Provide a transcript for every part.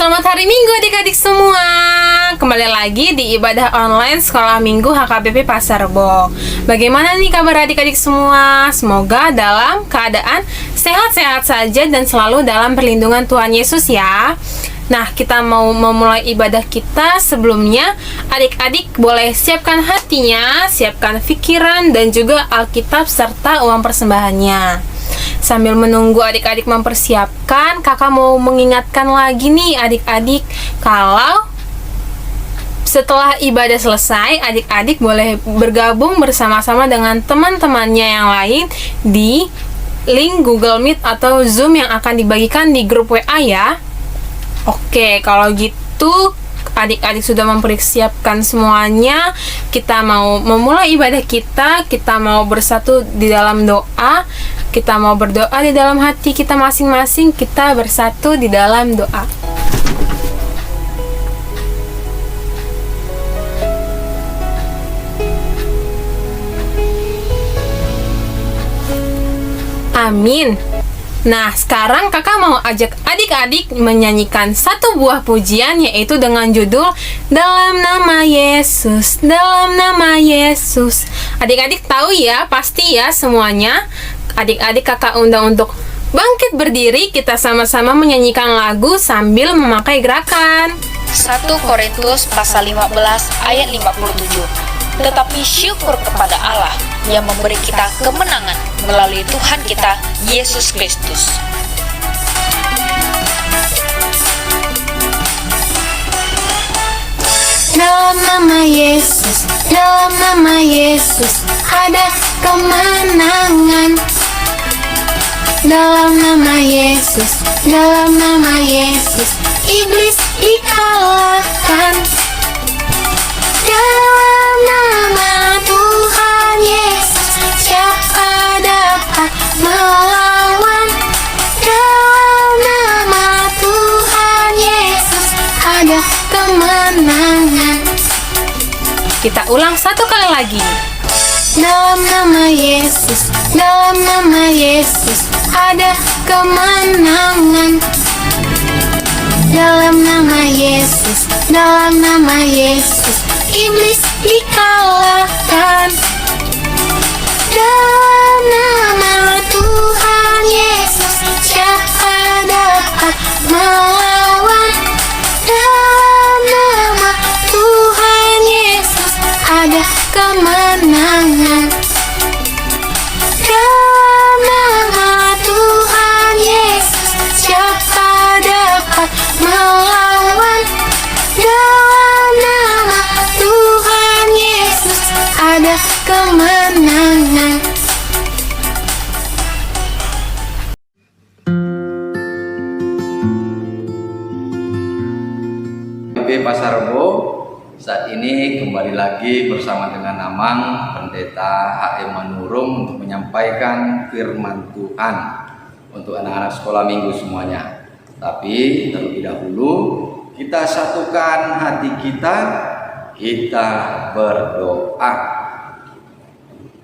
Selamat hari Minggu adik-adik semua. Kembali lagi di ibadah online Sekolah Minggu HKBP Pasar Rebo. Bagaimana nih kabar adik-adik semua? Semoga dalam keadaan sehat-sehat saja dan selalu dalam perlindungan Tuhan Yesus ya. Nah, kita mau memulai ibadah kita. Sebelumnya, adik-adik boleh siapkan hatinya, siapkan pikiran dan juga Alkitab serta uang persembahannya. Sambil menunggu adik-adik mempersiapkan, kakak mau mengingatkan lagi nih adik-adik, kalau setelah ibadah selesai, adik-adik boleh bergabung bersama-sama dengan teman-temannya yang lain di link Google Meet atau Zoom yang akan dibagikan di grup WA ya. Oke, kalau gitu adik-adik sudah mempersiapkan semuanya. Kita mau memulai ibadah kita mau bersatu di dalam doa. Kita mau berdoa di dalam hati kita masing-masing. Kita bersatu di dalam doa. Amin. Nah, sekarang kakak mau ajak adik-adik menyanyikan satu buah pujian, yaitu dengan judul Dalam Nama Yesus, Dalam Nama Yesus. Adik-adik tahu ya, pasti ya semuanya. Adik-adik kakak undang untuk bangkit berdiri, kita sama-sama menyanyikan lagu sambil memakai gerakan. 1 Korintus pasal 15 ayat 57. Tetapi syukur kepada Allah yang memberi kita kemenangan melalui Tuhan kita Yesus Kristus. Dalam nama Yesus, dalam nama Yesus ada kemenangan. Dalam nama Yesus, dalam nama Yesus iblis dikalahkan. Dalam nama Tuhan Yesus siapa dapat melawan? Dalam nama Tuhan Yesus ada kemenangan. Kita ulang satu kali lagi. Dalam nama Yesus, dalam nama Yesus ada kemenangan. Dalam nama Yesus, dalam nama Yesus iblis dikalahkan. Dalam nama Tuhan Yesus siapa dapat melawan? Dalam nama Tuhan Yesus ada kemenangan. Dalam nama Tuhan Yesus siapa dapat melawan? Dalam nama Tuhan Yesus ada kemenangan. Pasar Rebo saat ini kembali lagi bersama dengan Amang Pendeta H.M. Manurung untuk menyampaikan firman Tuhan untuk anak-anak sekolah minggu semuanya. Tapi terlebih dahulu kita satukan hati kita berdoa.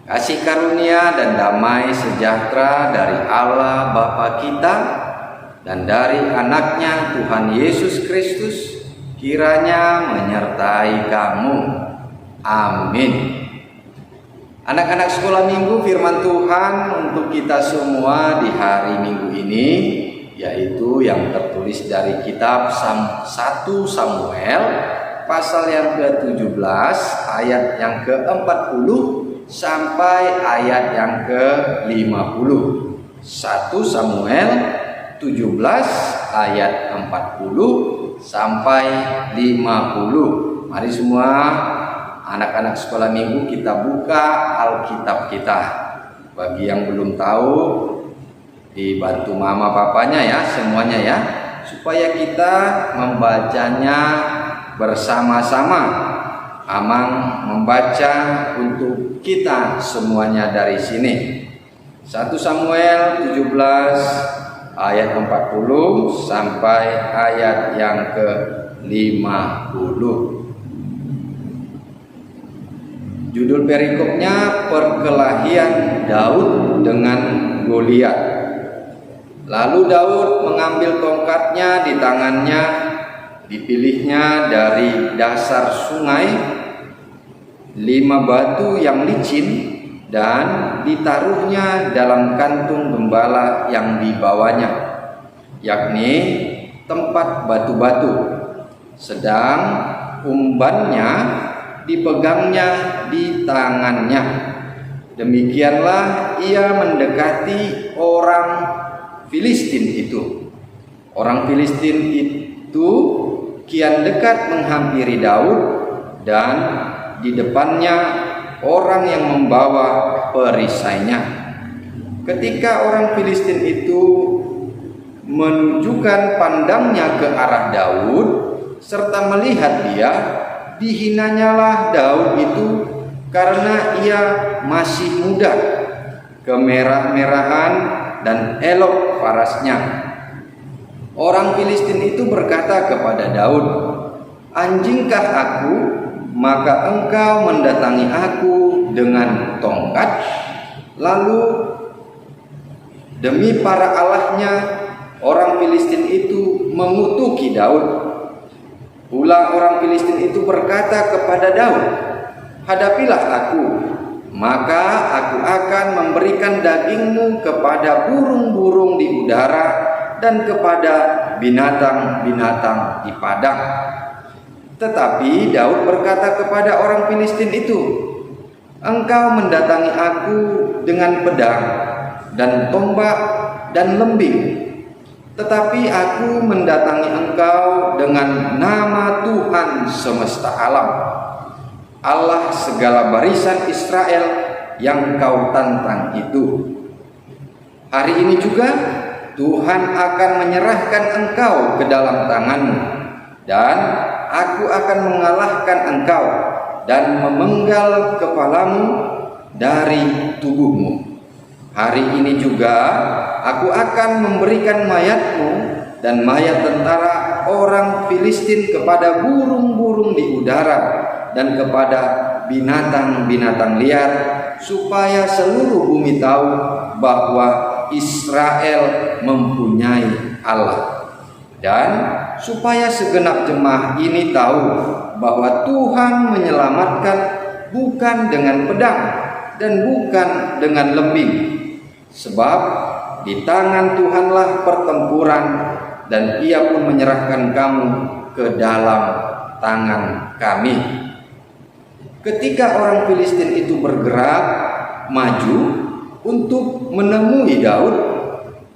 Kasih karunia dan damai sejahtera dari Allah Bapa kita dan dari anaknya Tuhan Yesus Kristus kiranya menyertai kamu. Amin. Anak-anak sekolah minggu, firman Tuhan untuk kita semua di hari Minggu ini yaitu yang tertulis dari kitab 1 Samuel pasal yang ke-17 ayat yang ke-40 sampai ayat yang ke-50. 1 Samuel 17 ayat 40 sampai 50. Mari semua anak-anak sekolah minggu kita buka Alkitab kita. Bagi yang belum tahu, dibantu mama papanya ya, semuanya ya, supaya kita membacanya bersama-sama. Amang membaca untuk kita semuanya dari sini. 1 Samuel 17 ayat 40 sampai ayat yang ke-50. Judul perikopnya perkelahian Daud dengan Goliat. Lalu Daud mengambil tongkatnya di tangannya Dipilihnya dari dasar sungai 5 batu yang licin dan ditaruhnya dalam kantung gembala yang dibawanya, yakni tempat batu-batu, sedang umbannya dipegangnya di tangannya. Demikianlah ia mendekati orang Filistin itu. Orang Filistin itu kian dekat menghampiri Daud, dan di depannya orang yang membawa perisainya. Ketika orang Filistin itu menunjukkan pandangnya ke arah Daud serta melihat dia, dihinanyalah Daud itu karena ia masih muda, kemerah-merahan dan elok parasnya. Orang Filistin itu berkata kepada Daud, "Anjingkah aku, maka engkau mendatangi aku dengan tongkat?" Lalu demi para allahnya, orang Filistin itu mengutuki Daud. Pula orang Filistin itu berkata kepada Daud, "Hadapilah aku, maka aku akan memberikan dagingmu kepada burung-burung di udara dan kepada binatang-binatang di padang." Tetapi Daud berkata kepada orang Filistin itu, "Engkau mendatangi aku dengan pedang dan tombak dan lembing, tetapi aku mendatangi engkau dengan nama Tuhan semesta alam, Allah segala barisan Israel yang kau tantang itu. Hari ini juga Tuhan akan menyerahkan engkau ke dalam tanganmu, dan aku akan mengalahkan engkau dan memenggal kepalamu dari tubuhmu. Hari ini juga aku akan memberikan mayatmu dan mayat tentara orang Filistin kepada burung-burung di udara dan kepada binatang-binatang liar, supaya seluruh bumi tahu bahwa Israel mempunyai Allah, dan supaya segenap jemaah ini tahu bahwa Tuhan menyelamatkan bukan dengan pedang dan bukan dengan lembing, sebab di tangan Tuhanlah pertempuran, dan Ia pun menyerahkan kamu ke dalam tangan kami." Ketika orang Filistin itu bergerak maju untuk menemui Daud,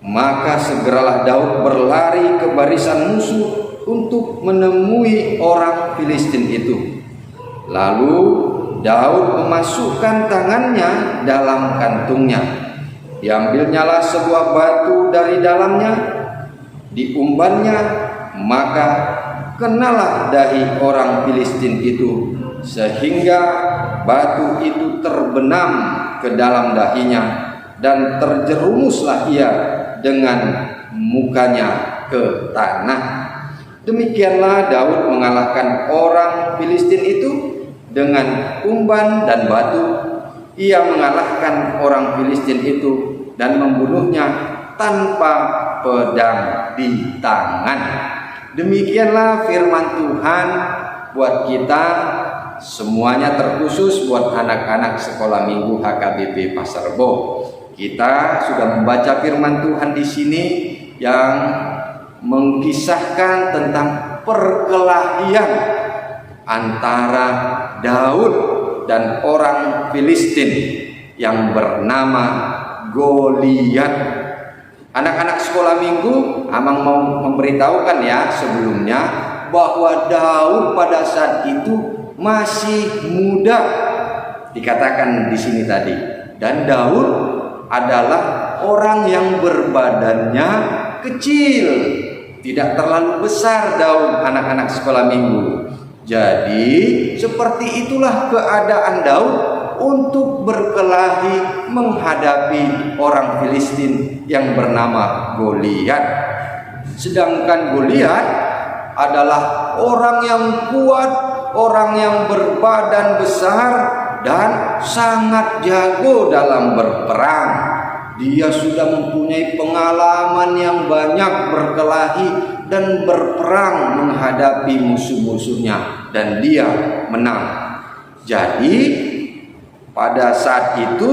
maka segeralah Daud berlari ke barisan musuh untuk menemui orang Filistin itu. Lalu Daud memasukkan tangannya dalam kantungnya. Diambilnyalah sebuah batu dari dalamnya, diumbannya, maka kenalah dahi orang Filistin itu, sehingga batu itu terbenam ke dalam dahinya, dan terjerumuslah ia dengan mukanya ke tanah. Demikianlah Daud mengalahkan orang Filistin itu dengan umban dan batu. Ia mengalahkan orang Filistin itu dan membunuhnya tanpa pedang di tangan. Demikianlah firman Tuhan buat kita semuanya, terkhusus buat anak-anak sekolah minggu HKBP Pasar Rebo. Kita sudah membaca firman Tuhan di sini yang mengkisahkan tentang perkelahian antara Daud dan orang Filistin yang bernama Goliat. Anak-anak sekolah minggu, Amang mau memberitahukan ya sebelumnya bahwa Daud pada saat itu masih muda, dikatakan di sini tadi, dan Daud adalah orang yang berbadannya kecil, tidak terlalu besar Daud, anak-anak sekolah minggu. Jadi seperti itulah keadaan Daud untuk berkelahi menghadapi orang Filistin yang bernama Goliat. Sedangkan Goliat adalah orang yang kuat, orang yang berbadan besar dan sangat jago dalam berperang. dia sudah mempunyai pengalaman yang banyak berkelahi dan berperang menghadapi musuh-musuhnya, dan dia menang. Jadi pada saat itu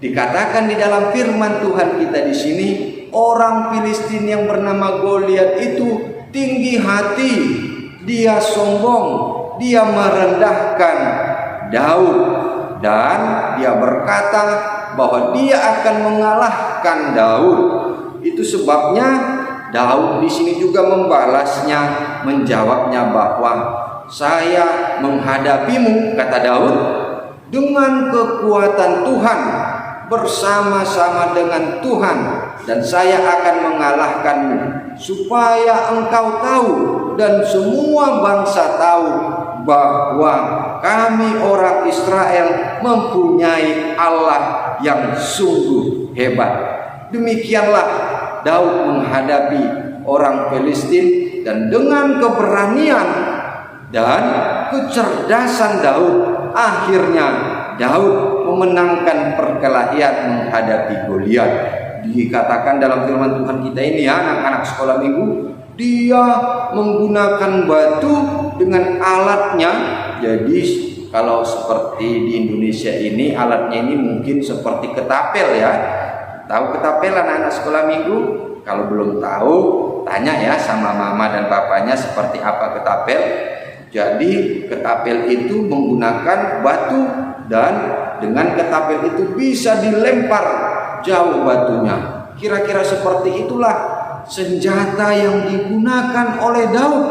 dikatakan di dalam firman Tuhan kita di sini, orang Filistin yang bernama Goliat itu tinggi hati, dia sombong, dia merendahkan Daud, dan dia berkata bahwa dia akan mengalahkan Daud. Itu sebabnya Daud di sini juga membalasnya, menjawabnya bahwa saya menghadapimu, kata Daud, dengan kekuatan Tuhan, bersama-sama dengan Tuhan, dan saya akan mengalahkanmu, supaya engkau tahu dan semua bangsa tahu bahwa kami orang Israel mempunyai Allah yang sungguh hebat. Demikianlah Daud menghadapi orang Filistin, dan dengan keberanian dan kecerdasan Daud, akhirnya Daud memenangkan perkelahian menghadapi Goliat. Dikatakan dalam firman Tuhan kita ini, ya anak-anak sekolah minggu, dia menggunakan batu dengan alatnya. Jadi kalau seperti di Indonesia ini, alatnya ini mungkin seperti ketapel, ya. Tahu ketapel anak-anak sekolah minggu? Kalau belum tahu, tanya ya sama mama dan papanya seperti apa ketapel. Jadi ketapel itu menggunakan batu, dan dengan ketapel itu bisa dilempar jauh batunya. Kira-kira seperti itulah senjata yang digunakan oleh Daud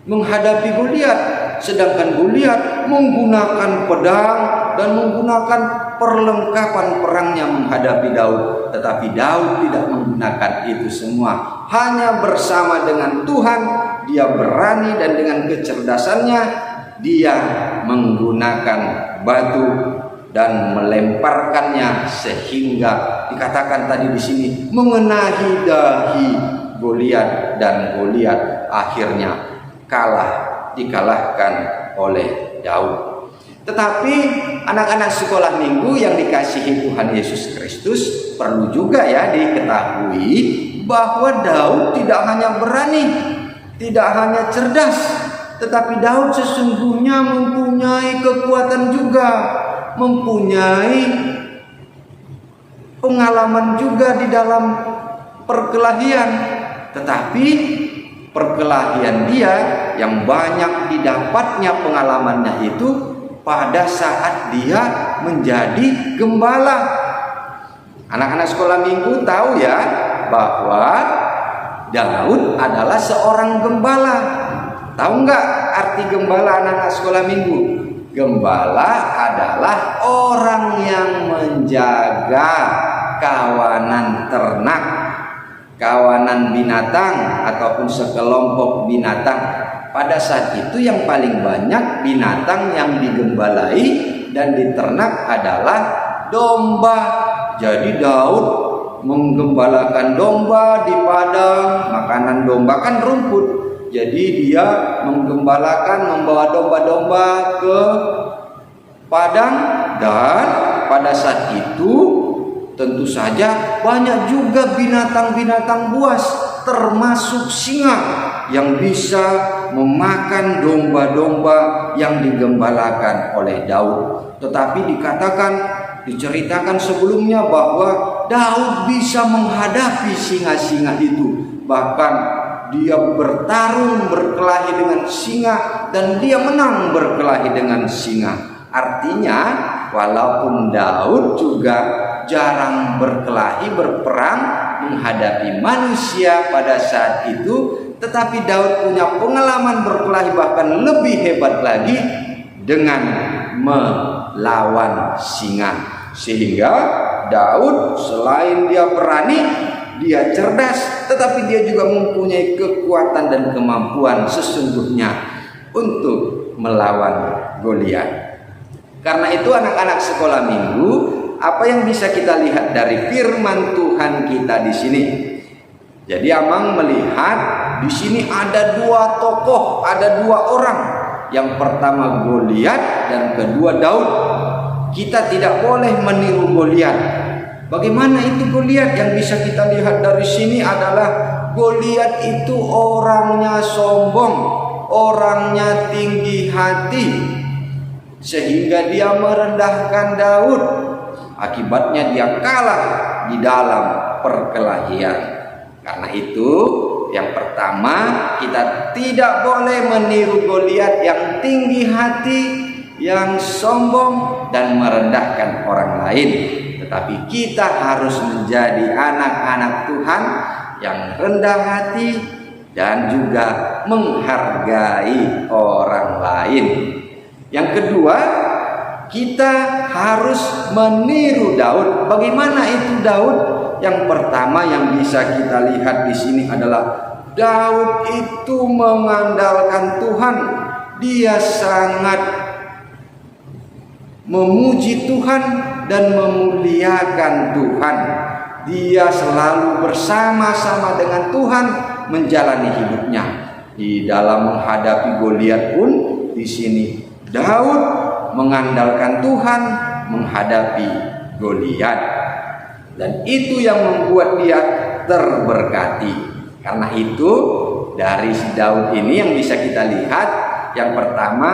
menghadapi Goliat. Sedangkan Goliat menggunakan pedang dan menggunakan perlengkapan perangnya menghadapi Daud. Tetapi Daud tidak menggunakan itu semua. Hanya bersama dengan Tuhan dia berani, dan dengan kecerdasannya dia menggunakan batu dan melemparkannya, sehingga dikatakan tadi di sini mengenai dahi Goliat, dan Goliat akhirnya dikalahkan oleh Daud. Tetapi anak-anak sekolah minggu yang dikasihi Tuhan Yesus Kristus, perlu juga ya diketahui bahwa Daud tidak hanya berani, tidak hanya cerdas, tetapi Daud sesungguhnya mempunyai kekuatan juga, mempunyai pengalaman juga di dalam perkelahian. Tetapi perkelahian dia yang banyak didapatnya pengalamannya itu pada saat dia menjadi gembala. Anak-anak sekolah minggu tahu ya bahwa Daud adalah seorang gembala. Tahu nggak arti gembala, anak-anak sekolah minggu? Gembala adalah orang yang menjaga kawanan ternak, kawanan binatang, ataupun sekelompok binatang. Pada saat itu yang paling banyak binatang yang digembalai dan diternak adalah domba. Jadi Daud menggembalakan domba di padang. Makanan domba kan rumput. Jadi dia menggembalakan, membawa domba-domba ke padang, dan pada saat itu tentu saja banyak juga binatang-binatang buas, termasuk singa yang bisa memakan domba-domba yang digembalakan oleh Daud. Tetapi diceritakan sebelumnya bahwa Daud bisa menghadapi singa-singa itu. Bahkan dia bertarung, berkelahi dengan singa, dan dia menang berkelahi dengan singa. Artinya walaupun Daud juga jarang berkelahi, berperang menghadapi manusia pada saat itu, tetapi Daud punya pengalaman berkelahi bahkan lebih hebat lagi dengan melawan singa. Sehingga Daud selain dia berani, dia cerdas, tetapi dia juga mempunyai kekuatan dan kemampuan sesungguhnya untuk melawan Goliat. Karena itu anak-anak sekolah minggu, apa yang bisa kita lihat dari firman Tuhan kita di sini? Jadi Amang melihat di sini ada dua tokoh, ada dua orang. Yang pertama Goliat dan kedua Daud. Kita tidak boleh meniru Goliat. Bagaimana itu Goliat? Yang bisa kita lihat dari sini adalah Goliat itu orangnya sombong, orangnya tinggi hati, sehingga dia merendahkan Daud. Akibatnya dia kalah di dalam perkelahian. Karena itu, yang pertama, kita tidak boleh meniru Goliat yang tinggi hati, yang sombong dan merendahkan orang lain. Tetapi kita harus menjadi anak-anak Tuhan yang rendah hati dan juga menghargai orang lain. Yang kedua, kita harus meniru Daud. Bagaimana itu Daud? Yang pertama yang bisa kita lihat di sini adalah Daud itu mengandalkan Tuhan. Dia sangat memuji Tuhan dan memuliakan Tuhan. Dia selalu bersama-sama dengan Tuhan menjalani hidupnya. Di dalam menghadapi Goliat pun di sini Daud mengandalkan Tuhan menghadapi Goliat, dan itu yang membuat dia terberkati. Karena itu dari si Daud ini yang bisa kita lihat, yang pertama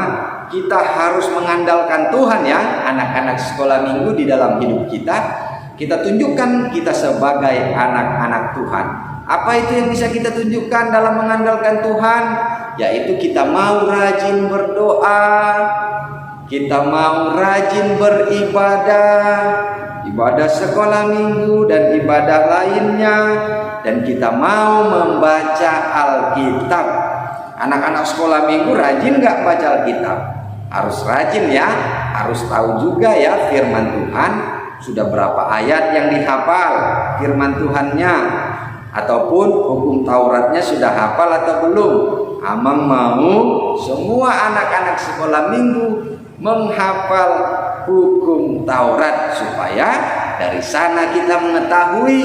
kita harus mengandalkan Tuhan ya, anak-anak sekolah minggu di dalam hidup kita. Kita tunjukkan kita sebagai anak-anak Tuhan. Apa itu yang bisa kita tunjukkan dalam mengandalkan Tuhan? Yaitu kita mau rajin berdoa, kita mau rajin beribadah, ibadah sekolah minggu dan ibadah lainnya, dan kita mau membaca Alkitab. Anak-anak sekolah minggu rajin nggak baca Alkitab? Harus rajin ya, harus tahu juga ya firman Tuhan. Sudah berapa ayat yang dihafal firman Tuhannya, ataupun hukum Tauratnya sudah hafal atau belum? Amang mau semua anak-anak sekolah minggu menghafal hukum Taurat, supaya dari sana kita mengetahui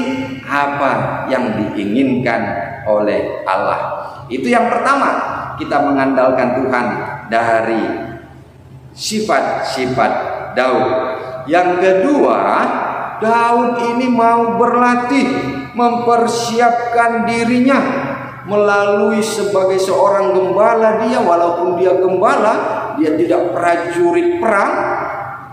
apa yang diinginkan oleh Allah. Itu yang pertama, kita mengandalkan Tuhan dari sifat-sifat Daud. Yang kedua, Daud ini mau berlatih, mempersiapkan dirinya melalui sebagai seorang gembala. Dia walaupun dia gembala, dia tidak prajurit perang,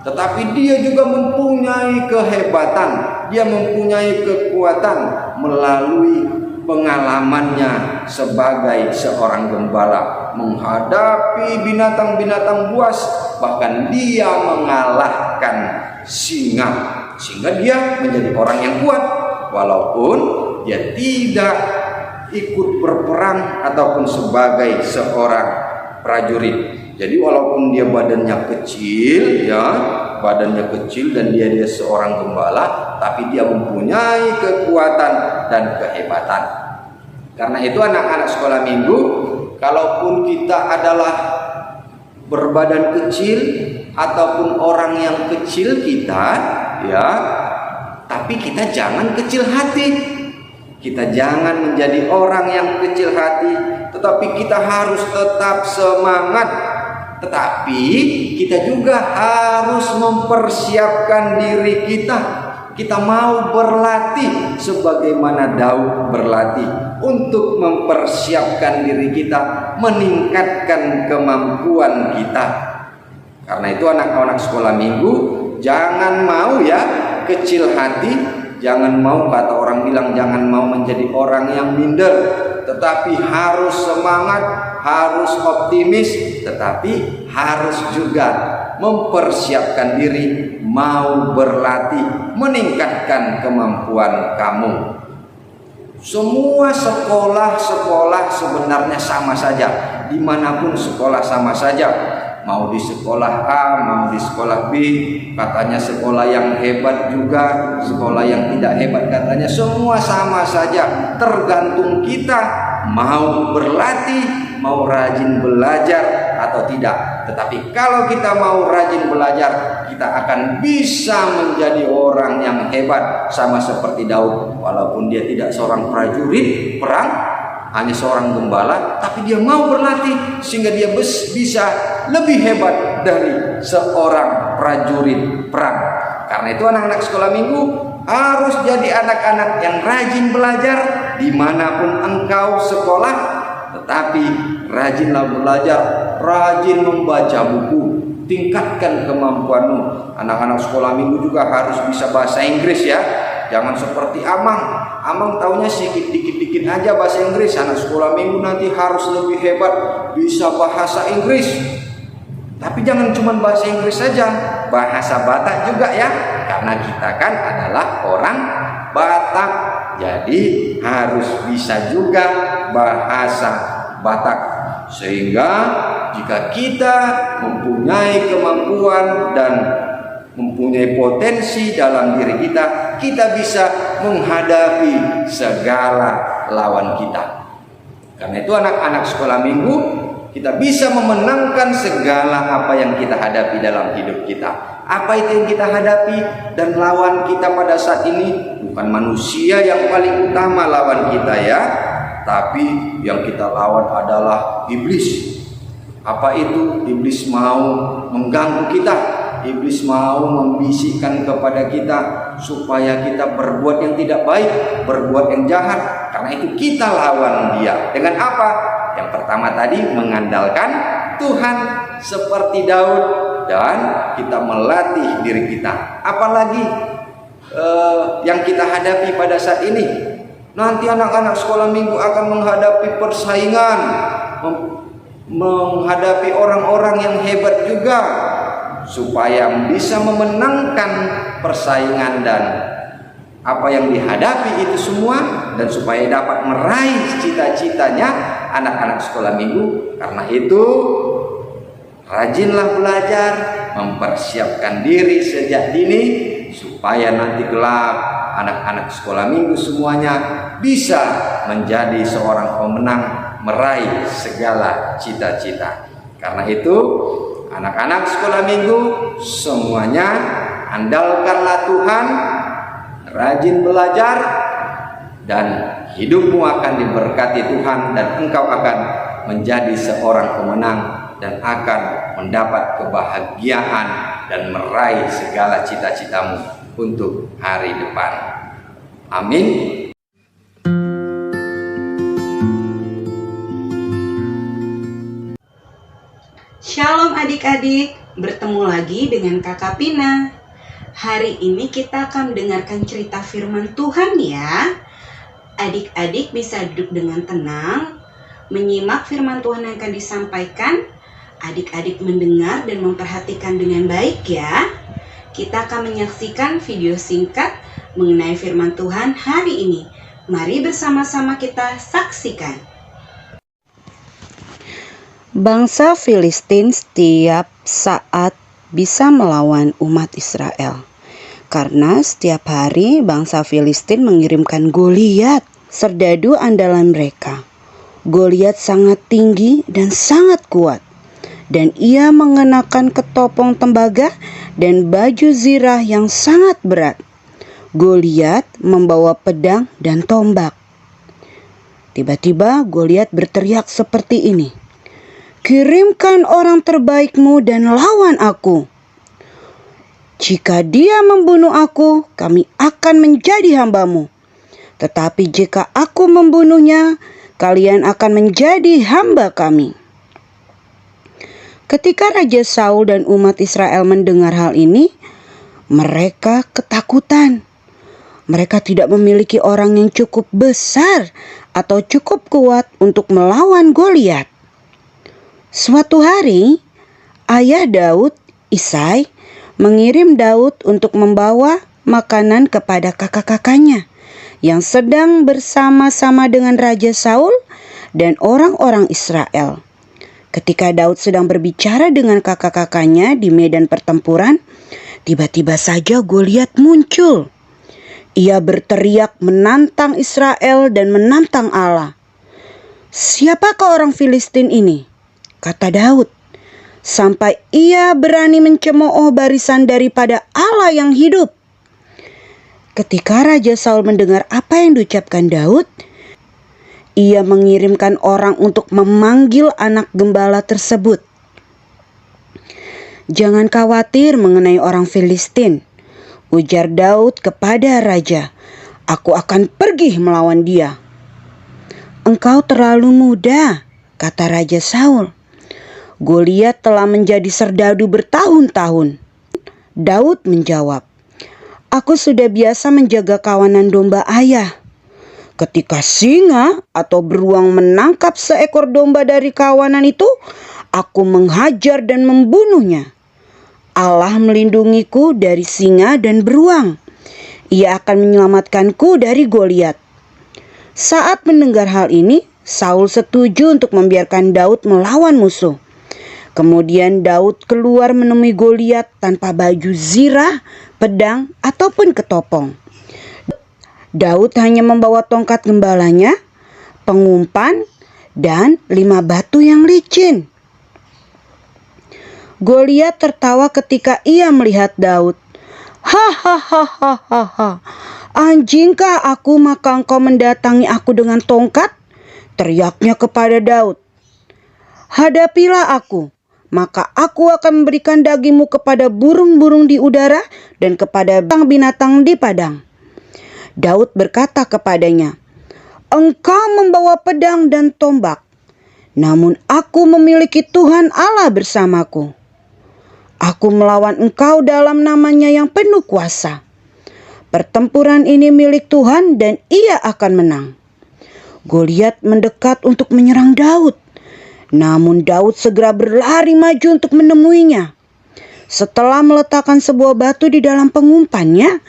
tetapi dia juga mempunyai kehebatan, dia mempunyai kekuatan melalui pengalamannya sebagai seorang gembala menghadapi binatang-binatang buas. Bahkan dia mengalahkan singa, sehingga dia menjadi orang yang kuat walaupun dia tidak ikut berperang ataupun sebagai seorang prajurit. Jadi walaupun dia badannya kecil ya, badannya kecil dan dia seorang gembala, tapi dia mempunyai kekuatan dan kehebatan. Karena itu anak-anak sekolah minggu, kalaupun kita adalah berbadan kecil ataupun orang yang kecil kita ya, tapi kita jangan kecil hati. Kita jangan menjadi orang yang kecil hati, tetapi kita harus tetap semangat. Tetapi kita juga harus mempersiapkan diri kita. Kita mau berlatih sebagaimana Daud berlatih untuk mempersiapkan diri kita, meningkatkan kemampuan kita. Karena itu anak-anak sekolah minggu, jangan mau ya kecil hati. Jangan mau, kata orang bilang, jangan mau menjadi orang yang minder, tetapi harus semangat, harus optimis, tetapi harus juga mempersiapkan diri, mau berlatih, meningkatkan kemampuan kamu. Semua sekolah-sekolah sebenarnya sama saja, dimanapun sekolah sama saja. Mau di sekolah A, mau di sekolah B, katanya sekolah yang hebat juga, sekolah yang tidak hebat katanya, semua sama saja. Tergantung kita mau berlatih, mau rajin belajar atau tidak. Tetapi kalau kita mau rajin belajar, kita akan bisa menjadi orang yang hebat, sama seperti Daud. Walaupun dia tidak seorang prajurit perang, hanya seorang gembala, tapi dia mau berlatih sehingga dia bisa lebih hebat dari seorang prajurit perang. Karena itu anak-anak sekolah minggu, harus jadi anak-anak yang rajin belajar dimanapun engkau sekolah, tetapi rajinlah belajar, rajin membaca buku, tingkatkan kemampuanmu. Anak-anak sekolah minggu juga harus bisa bahasa Inggris ya. Jangan seperti Amang taunya dikit-dikit aja bahasa Inggris. Anak sekolah minggu nanti harus lebih hebat, bisa bahasa Inggris. Tapi jangan cuma bahasa Inggris saja, bahasa Batak juga ya. Karena kita kan adalah orang Batak, jadi harus bisa juga bahasa Batak. Sehingga jika kita mempunyai kemampuan dan mempunyai potensi dalam diri kita, kita bisa menghadapi segala lawan kita. Karena itu anak-anak sekolah minggu, kita bisa memenangkan segala apa yang kita hadapi dalam hidup kita. Apa itu yang kita hadapi? Dan lawan kita pada saat ini bukan manusia yang paling utama lawan kita ya, tapi yang kita lawan adalah iblis. Apa itu? Iblis mau mengganggu kita. Iblis mau membisikkan kepada kita supaya kita berbuat yang tidak baik, berbuat yang jahat. Karena itu kita lawan dia. Dengan apa? Yang pertama tadi, mengandalkan Tuhan seperti Daud, dan kita melatih diri kita. Apalagi yang kita hadapi pada saat ini. Nanti anak-anak sekolah minggu akan menghadapi persaingan, menghadapi orang-orang yang hebat juga, supaya bisa memenangkan persaingan dan apa yang dihadapi itu semua, dan supaya dapat meraih cita-citanya anak-anak sekolah minggu. Karena itu rajinlah belajar, mempersiapkan diri sejak dini, supaya nanti kelak anak-anak sekolah minggu semuanya bisa menjadi seorang pemenang, meraih segala cita-cita. Karena itu anak-anak sekolah minggu semuanya, andalkanlah Tuhan, rajin belajar, dan hidupmu akan diberkati Tuhan, dan engkau akan menjadi seorang pemenang dan akan mendapat kebahagiaan dan meraih segala cita-citamu untuk hari depan. Amin. Shalom adik-adik, bertemu lagi dengan Kakak Pina. Hari ini kita akan mendengarkan cerita firman Tuhan ya. Adik-adik bisa duduk dengan tenang, menyimak firman Tuhan yang akan disampaikan. Adik-adik mendengar dan memperhatikan dengan baik ya. Kita akan menyaksikan video singkat mengenai firman Tuhan hari ini. Mari bersama-sama kita saksikan. Bangsa Filistin setiap saat bisa melawan umat Israel. Karena setiap hari bangsa Filistin mengirimkan Goliat, serdadu andalan mereka. Goliat sangat tinggi dan sangat kuat. Dan ia mengenakan ketopong tembaga dan baju zirah yang sangat berat. Goliat membawa pedang dan tombak. Tiba-tiba Goliat berteriak seperti ini, "Kirimkan orang terbaikmu dan lawan aku. Jika dia membunuh aku, kami akan menjadi hambamu. Tetapi jika aku membunuhnya, kalian akan menjadi hamba kami." Ketika Raja Saul dan umat Israel mendengar hal ini, mereka ketakutan. Mereka tidak memiliki orang yang cukup besar atau cukup kuat untuk melawan Goliat. Suatu hari, ayah Daud, Isai, mengirim Daud untuk membawa makanan kepada kakak-kakaknya yang sedang bersama-sama dengan Raja Saul dan orang-orang Israel. Ketika Daud sedang berbicara dengan kakak-kakaknya di medan pertempuran, tiba-tiba saja Goliat muncul. Ia berteriak menantang Israel dan menantang Allah. "Siapakah orang Filistin ini?" kata Daud, "sampai ia berani mencemooh barisan daripada Allah yang hidup." Ketika Raja Saul mendengar apa yang diucapkan Daud, ia mengirimkan orang untuk memanggil anak gembala tersebut. "Jangan khawatir mengenai orang Filistin," Ujar Daud kepada raja, "Aku akan pergi melawan dia." "Engkau terlalu muda," kata Raja Saul. "Goliat telah menjadi serdadu bertahun-tahun." Daud menjawab, "Aku sudah biasa menjaga kawanan domba ayah. Ketika singa atau beruang menangkap seekor domba dari kawanan itu, aku menghajar dan membunuhnya. Allah melindungiku dari singa dan beruang. Ia akan menyelamatkanku dari Goliat." Saat mendengar hal ini, Saul setuju untuk membiarkan Daud melawan musuh. Kemudian Daud keluar menemui Goliat tanpa baju zirah, pedang, ataupun ketopong. Daud hanya membawa tongkat gembalanya, pengumpan, dan 5 batu yang licin. Goliat tertawa ketika ia melihat Daud. "Hahaha, anjingkah aku maka engkau mendatangi aku dengan tongkat?" teriaknya kepada Daud. "Hadapilah aku, maka aku akan memberikan dagingmu kepada burung-burung di udara dan kepada binatang di padang." Daud berkata kepadanya, "Engkau membawa pedang dan tombak, namun aku memiliki Tuhan Allah bersamaku. Aku melawan engkau dalam namanya yang penuh kuasa. Pertempuran ini milik Tuhan dan ia akan menang." Goliat mendekat untuk menyerang Daud. Namun Daud segera berlari maju untuk menemuinya. Setelah meletakkan sebuah batu di dalam pengumpannya,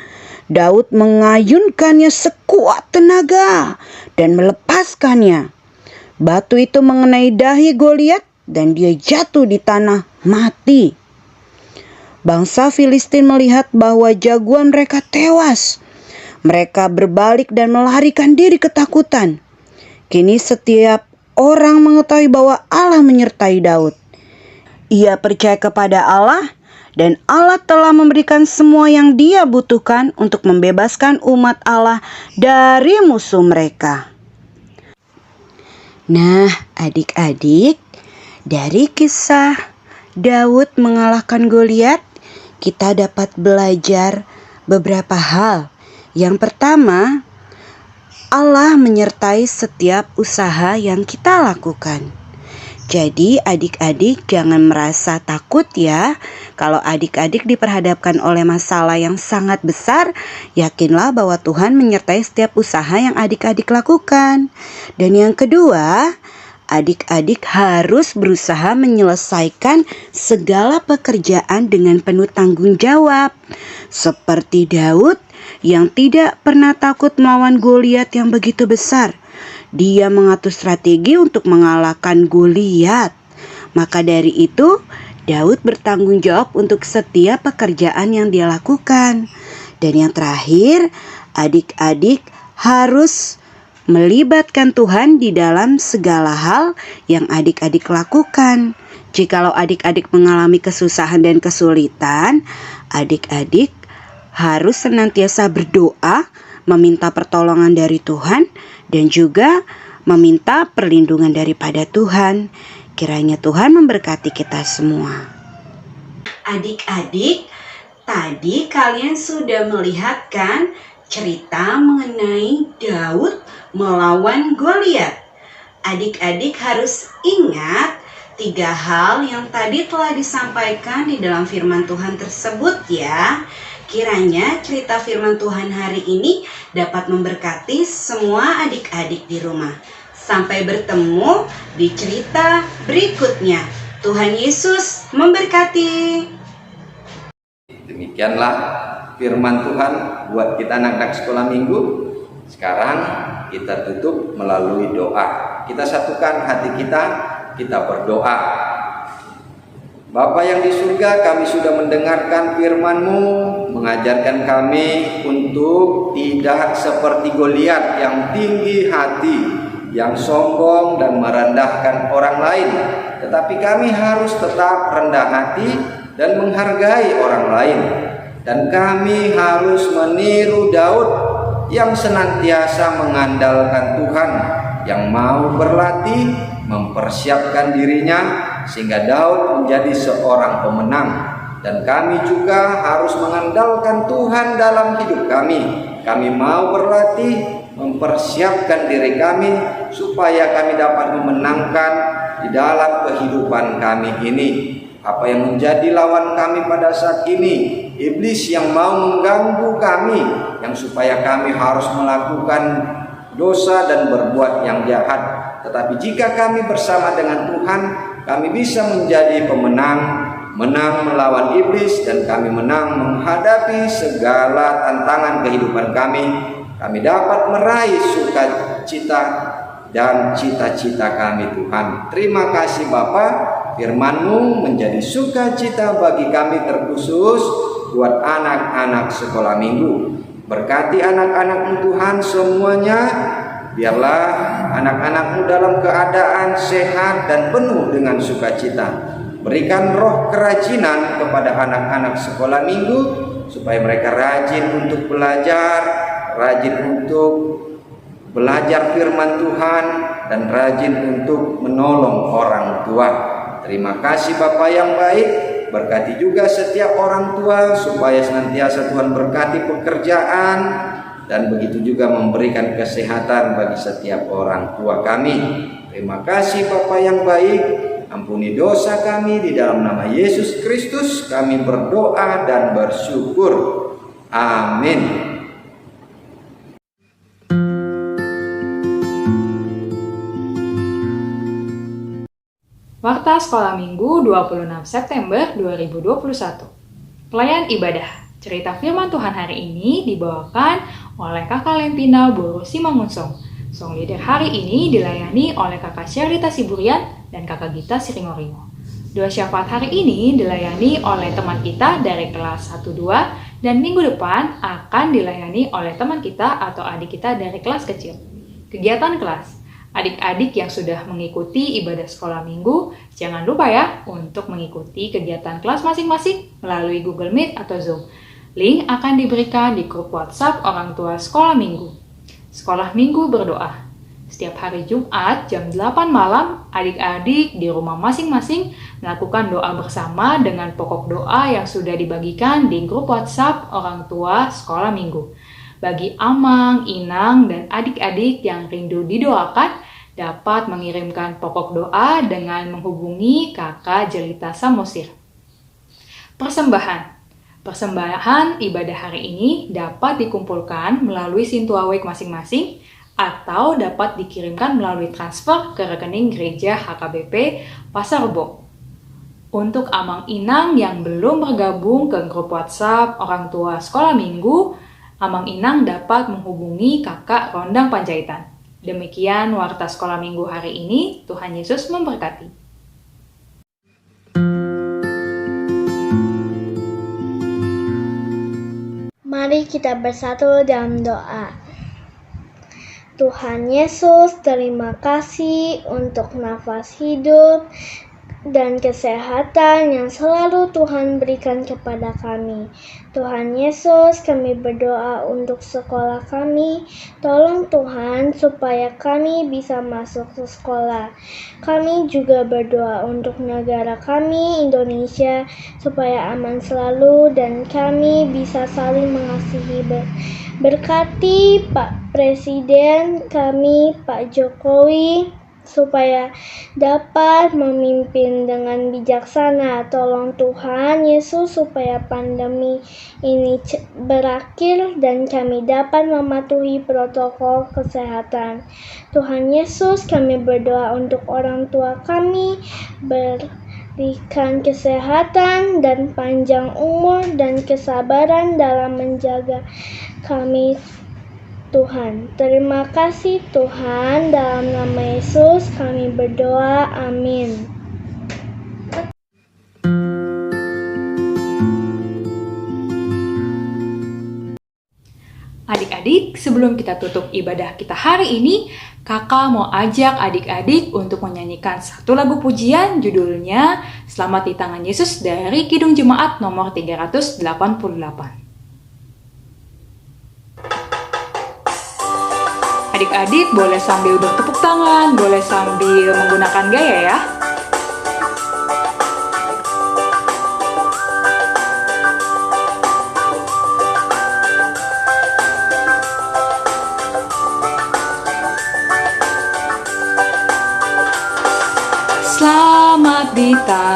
Daud mengayunkannya sekuat tenaga dan melepaskannya. Batu itu mengenai dahi Goliat dan dia jatuh di tanah mati. Bangsa Filistin melihat bahwa jagoan mereka tewas. Mereka berbalik dan melarikan diri ketakutan. Kini setiap orang mengetahui bahwa Allah menyertai Daud. Ia percaya kepada Allah dan Allah telah memberikan semua yang dia butuhkan untuk membebaskan umat Allah dari musuh mereka. Nah, adik-adik, dari kisah Daud mengalahkan Goliat, kita dapat belajar beberapa hal. Yang pertama, Allah menyertai setiap usaha yang kita lakukan. Jadi adik-adik jangan merasa takut ya. Kalau adik-adik diperhadapkan oleh masalah yang sangat besar, yakinlah bahwa Tuhan menyertai setiap usaha yang adik-adik lakukan. Dan yang kedua, adik-adik harus berusaha menyelesaikan segala pekerjaan dengan penuh tanggung jawab. Seperti Daud yang tidak pernah takut melawan Goliat yang begitu besar. Dia mengatur strategi untuk mengalahkan Goliat. Maka dari itu, Daud bertanggung jawab untuk setiap pekerjaan yang dia lakukan. Dan yang terakhir, adik-adik harus melibatkan Tuhan di dalam segala hal yang adik-adik lakukan. Jikalau adik-adik mengalami kesusahan dan kesulitan, adik-adik harus senantiasa berdoa, meminta pertolongan dari Tuhan, dan juga meminta perlindungan daripada Tuhan. Kiranya Tuhan memberkati kita semua. Adik-adik, tadi kalian sudah melihat kan cerita mengenai Daud melawan Goliat. Adik-adik harus ingat 3 hal yang tadi telah disampaikan di dalam firman Tuhan tersebut ya. Kiranya cerita firman Tuhan hari ini dapat memberkati semua adik-adik di rumah. Sampai bertemu di cerita berikutnya. Tuhan Yesus memberkati. Demikianlah firman Tuhan buat kita anak-anak sekolah minggu. Sekarang kita tutup melalui doa. Kita satukan hati kita berdoa. Bapa yang di surga, kami sudah mendengarkan firman-Mu, mengajarkan kami untuk tidak seperti Goliat yang tinggi hati, yang sombong dan merendahkan orang lain. Tetapi kami harus tetap rendah hati dan menghargai orang lain. Dan kami harus meniru Daud yang senantiasa mengandalkan Tuhan, yang mau berlatih, mempersiapkan dirinya sehingga Daud menjadi seorang pemenang. dan kami juga harus mengandalkan Tuhan dalam hidup kami. Kami mau berlatih, mempersiapkan diri kami supaya kami dapat memenangkan di dalam kehidupan kami ini. Apa yang menjadi lawan kami pada saat ini? Iblis yang mau mengganggu kami, yang supaya kami harus melakukan dosa dan berbuat yang jahat. Tetapi jika kami bersama dengan Tuhan, kami bisa menjadi pemenang, menang melawan iblis, dan kami menang menghadapi segala tantangan kehidupan kami. Kami dapat meraih sukacita dan cita-cita kami, Tuhan. Terima kasih Bapa, firman-Mu menjadi sukacita bagi kami, terkhusus buat anak-anak sekolah minggu. Berkati anak-anak-Mu Tuhan semuanya. Biarlah anak-anak-Mu dalam keadaan sehat dan penuh dengan sukacita. Berikan roh kerajinan kepada anak-anak sekolah minggu, supaya mereka rajin untuk belajar, rajin untuk belajar firman Tuhan, dan rajin untuk menolong orang tua. Terima kasih Bapa yang baik. Berkati juga setiap orang tua, supaya senantiasa Tuhan berkati pekerjaan, dan begitu juga memberikan kesehatan bagi setiap orang tua kami. Terima kasih Bapa yang baik. Ampuni dosa kami, di dalam nama Yesus Kristus kami berdoa dan bersyukur. Amin. Warta Sekolah Minggu 26 September 2021. Pelayan ibadah. Cerita firman Tuhan hari ini dibawakan oleh Kakak Lempina Boru Simangunsong. Song leader hari ini dilayani oleh Kakak Sherlita Siburian dan Kakak Gita Siringoringo. Doa syafaat hari ini dilayani oleh teman kita dari kelas 1-2, dan minggu depan akan dilayani oleh teman kita atau adik kita dari kelas kecil. Kegiatan kelas. Adik-adik yang sudah mengikuti ibadah sekolah minggu, jangan lupa ya untuk mengikuti kegiatan kelas masing-masing melalui Google Meet atau Zoom. Link akan diberikan di grup WhatsApp orang tua sekolah minggu. Sekolah minggu berdoa. Setiap hari Jumat jam 8 malam, adik-adik di rumah masing-masing melakukan doa bersama dengan pokok doa yang sudah dibagikan di grup WhatsApp orang tua sekolah minggu. Bagi Amang, Inang, dan adik-adik yang rindu didoakan, dapat mengirimkan pokok doa dengan menghubungi Kakak Jelita Samosir. Persembahan. Persembahan ibadah hari ini dapat dikumpulkan melalui Sintuawek masing-masing atau dapat dikirimkan melalui transfer ke rekening gereja HKBP Pasar Rebo. Untuk Amang Inang yang belum bergabung ke grup WhatsApp orang tua sekolah minggu, Amang Inang dapat menghubungi Kakak Rondang Panjaitan. Demikian Warta Sekolah Minggu hari ini. Tuhan Yesus memberkati. Mari kita bersatu dalam doa. Tuhan Yesus, terima kasih untuk nafas hidup dan kesehatan yang selalu Tuhan berikan kepada kami. Tuhan Yesus, kami berdoa untuk sekolah kami. Tolong Tuhan supaya kami bisa masuk ke sekolah. Kami juga berdoa untuk negara kami, Indonesia, supaya aman selalu dan kami bisa saling mengasihi. Berkati Pak Presiden kami, Pak Jokowi, supaya dapat memimpin dengan bijaksana. Tolong Tuhan Yesus supaya pandemi ini berakhir dan kami dapat mematuhi protokol kesehatan. Tuhan Yesus, kami berdoa untuk orang tua kami, berikan kesehatan dan panjang umur dan kesabaran dalam menjaga kami, Tuhan. Terima kasih Tuhan, dalam nama Yesus kami berdoa, amin. Adik-adik, sebelum kita tutup ibadah kita hari ini, kakak mau ajak adik-adik untuk menyanyikan satu lagu pujian, judulnya Selamat di Tangan Yesus dari Kidung Jemaat nomor 388. Adik-adik boleh sambil bertepuk tangan, boleh sambil menggunakan gaya ya.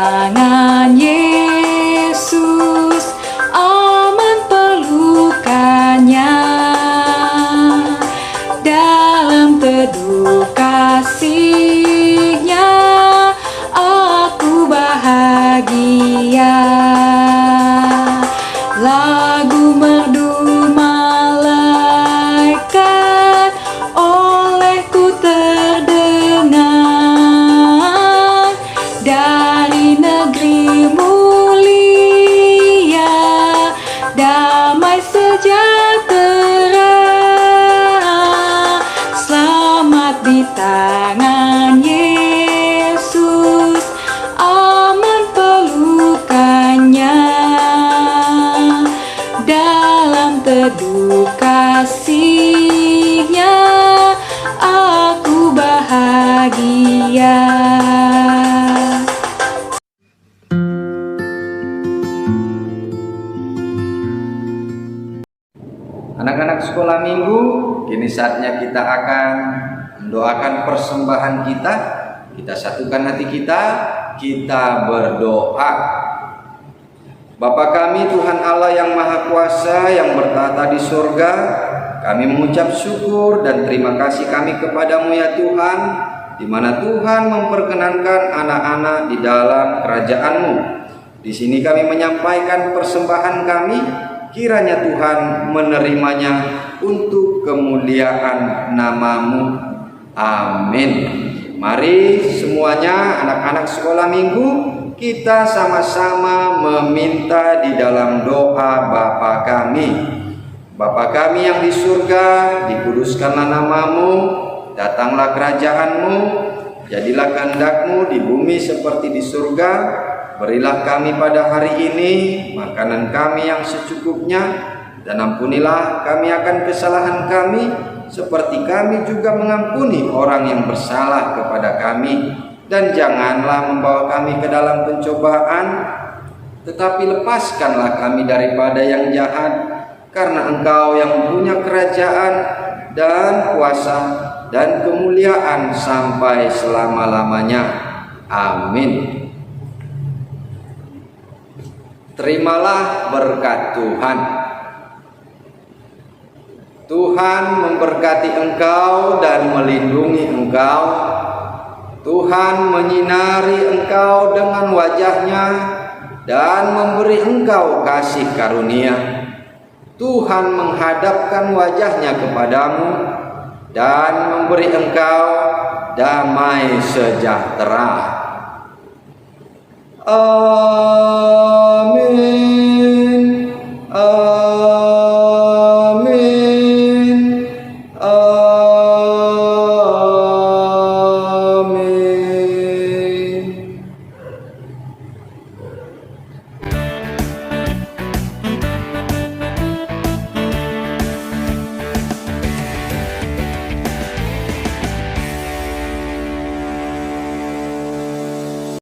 tangan Yesus, aman pelukannya. Dalam teduh kasih-Nya, aku bahagia. Lagu merdu malaikat olehku terdengar, dari negeri mulia, damai sejahtera. Selamat di tangan Yesus, aman pelukannya. Dalam teduh kasih-Nya, aku bahagia. Anak-anak sekolah minggu, kini saatnya kita akan mendoakan persembahan kita. Kita satukan hati kita berdoa. Bapa kami, Tuhan Allah yang Maha Kuasa, yang bertata di surga, kami mengucap syukur dan terima kasih kami kepadamu ya Tuhan, di mana Tuhan memperkenankan anak-anak di dalam kerajaan-Mu. Di sini kami menyampaikan persembahan kami, kiranya Tuhan menerimanya untuk kemuliaan nama-Mu. Amin. Mari semuanya anak-anak sekolah minggu, kita sama-sama meminta di dalam doa Bapa kami. Bapa kami yang di surga, dikuduskanlah nama-Mu, datanglah kerajaan-Mu, jadilah kehendak-Mu di bumi seperti di surga. Berilah kami pada hari ini makanan kami yang secukupnya, dan ampunilah kami akan kesalahan kami, seperti kami juga mengampuni orang yang bersalah kepada kami. Dan janganlah membawa kami ke dalam pencobaan, tetapi lepaskanlah kami daripada yang jahat, karena Engkau yang punya kerajaan dan kuasa dan kemuliaan sampai selama-lamanya. Amin. Terimalah berkat Tuhan. Tuhan memberkati engkau dan melindungi engkau. Tuhan menyinari engkau dengan wajah-Nya dan memberi engkau kasih karunia. Tuhan menghadapkan wajah-Nya kepadamu dan memberi engkau damai sejahtera.